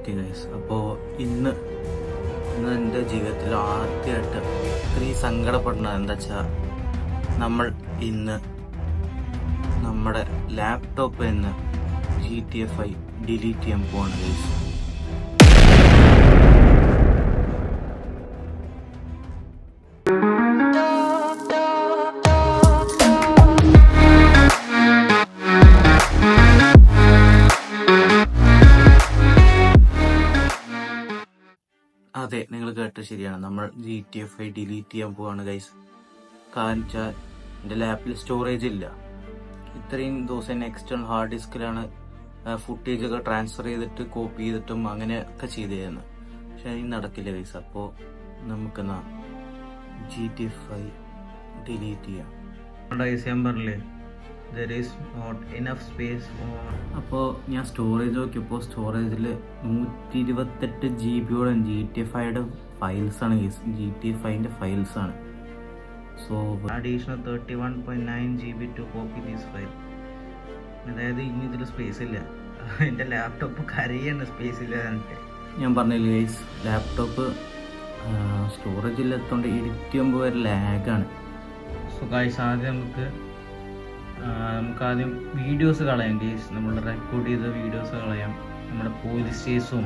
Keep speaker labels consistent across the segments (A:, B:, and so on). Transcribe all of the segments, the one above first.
A: Okay guys, അപ്പോൾ ഇന്ന് എൻ്റെ ജീവിതത്തിൽ ആദ്യമായിട്ട് ഇത്രയും സങ്കടപ്പെടുന്നത് എന്താ വെച്ചാൽ നമ്മൾ ഇന്ന് നമ്മുടെ ലാപ്ടോപ്പിൽ നിന്ന് GTA 5 ഡിലീറ്റ് ചെയ്യാൻ പോവാണ് ഗൈസ്. അതെ, നിങ്ങൾ കേട്ടത് ശരിയാണ്. നമ്മൾ GTA 5 ഡിലീറ്റ് ചെയ്യാൻ പോവാണ് ഗൈസ്. കാരണം വെച്ചാൽ എൻ്റെ ലാപ്പിൽ സ്റ്റോറേജ് ഇല്ല. ഇത്രയും ദിവസം എക്സ്റ്റേണൽ ഹാർഡ് ഡിസ്കിലാണ് ഫുട്ടേജ് ഒക്കെ ട്രാൻസ്ഫർ ചെയ്തിട്ട് കോപ്പി ചെയ്തിട്ടും അങ്ങനെയൊക്കെ ചെയ്തിരുന്നത്. പക്ഷെ അതിന് നടക്കില്ല ഗൈസ്. അപ്പോൾ നമുക്കെന്നാ GTA 5 ഡിലീറ്റ് ചെയ്യാം. ഞാൻ പറഞ്ഞില്ലേ, there is not enough space for. അപ്പോൾ ഞാൻ സ്റ്റോറേജ് നോക്കിയപ്പോൾ സ്റ്റോറേജിൽ 128 GB GTA 5 ഫയൽസാണ് GTA 5 ഫയൽസാണ്. So additional 31.9 GB to copy these file. അതായത് ഇനി ഇതിൽ സ്പേസ് ഇല്ല. എൻ്റെ ലാപ്ടോപ്പ് കരയാണ് സ്പേസ് ഇല്ല. ഞാൻ പറഞ്ഞില്ലേ ഗൈസ്, ലാപ്ടോപ്പ് സ്റ്റോറേജ് ഇല്ലാത്തതുകൊണ്ട് എഡിറ്റ് ചെയ്യുമ്പോൾ ഒരു ലാഗാണ്. സോ ഗൈസ്, ആദ്യം നമുക്കാദ്യം വീഡിയോസ് കളയാം ഗൈസ്. നമ്മൾ റെക്കോർഡ് ചെയ്ത വീഡിയോസ് കളയാം. നമ്മുടെ പോലീസ് കേസും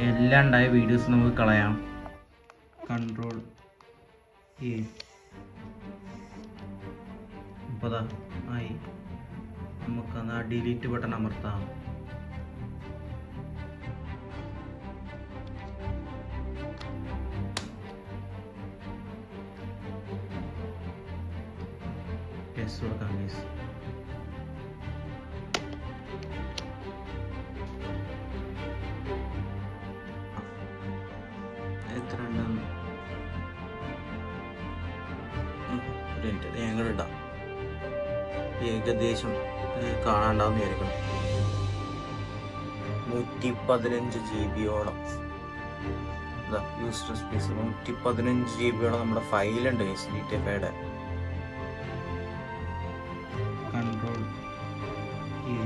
A: എല്ലാം ഉണ്ടായ വീഡിയോസ് നമുക്ക് കളയാം. Control A. അപ്പോൾ ആയി. നമുക്കത് ഡിലീറ്റ് ബട്ടൺ അമർത്താം. യെസ് കൊടുക്കാം ഗൈസ്. എത്ര ഉണ്ടെന്ന് ഞങ്ങളിടാം. ഏകദേശം കാണാണ്ടാന്ന് വിചാരിക്കണം. 115 GB യൂസ്ഡ് സ്പേസ്. 115 GB നമ്മുടെ ഫയലുണ്ട് ഗൈസ് GTA 5. Control A.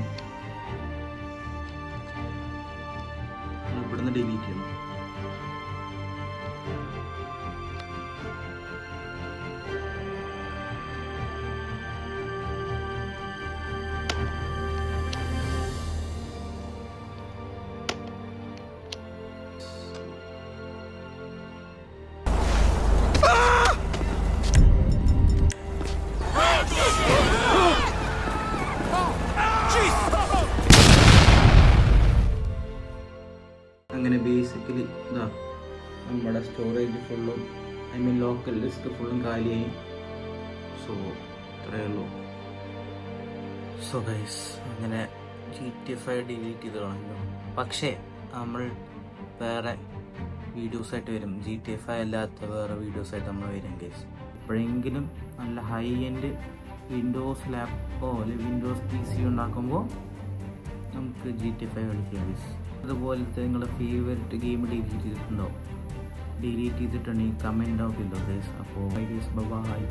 A: ഇവിടുന്ന് ഡിലീറ്റ് ചെയ്യണം. അങ്ങനെ ബേസിക്കലി ഇതാ നമ്മുടെ സ്റ്റോറേജ് ഫുള്ളും, ലോക്കൽ ഡിസ്ക് ഫുള്ളും കാലിയായി. സോ ഇത്രയേ ഉള്ളൂ. സോ ഗൈസ്, അങ്ങനെ GTA 5 ഡിലീറ്റ് ചെയ്ത് കളഞ്ഞു. പക്ഷേ നമ്മൾ വേറെ വീഡിയോസായിട്ട് വരും. GTA 5 അല്ലാത്ത വേറെ വീഡിയോസായിട്ട് നമ്മൾ വരും ഗൈസ്. എപ്പോഴെങ്കിലും നല്ല ഹൈ എൻഡ് വിൻഡോസ് ലാപ്പോ അല്ലെങ്കിൽ വിൻഡോസ് PC ഉണ്ടാക്കുമ്പോൾ നമുക്ക് GTA 5 കളിക്കാം ഗൈസ്. അതുപോലത്തെ നിങ്ങളുടെ ഫേവററ്റ് ഗെയിം ഡിലീറ്റ് ചെയ്തിട്ടുണ്ടോ? ഡിലീറ്റ് ചെയ്തിട്ടുണ്ടെങ്കിൽ കമൻറ്റ് ഔട്ട് ചെയ്തോ ഗൈസ്. അപ്പോൾ ബൈ ഗൈസ്, ബൈ.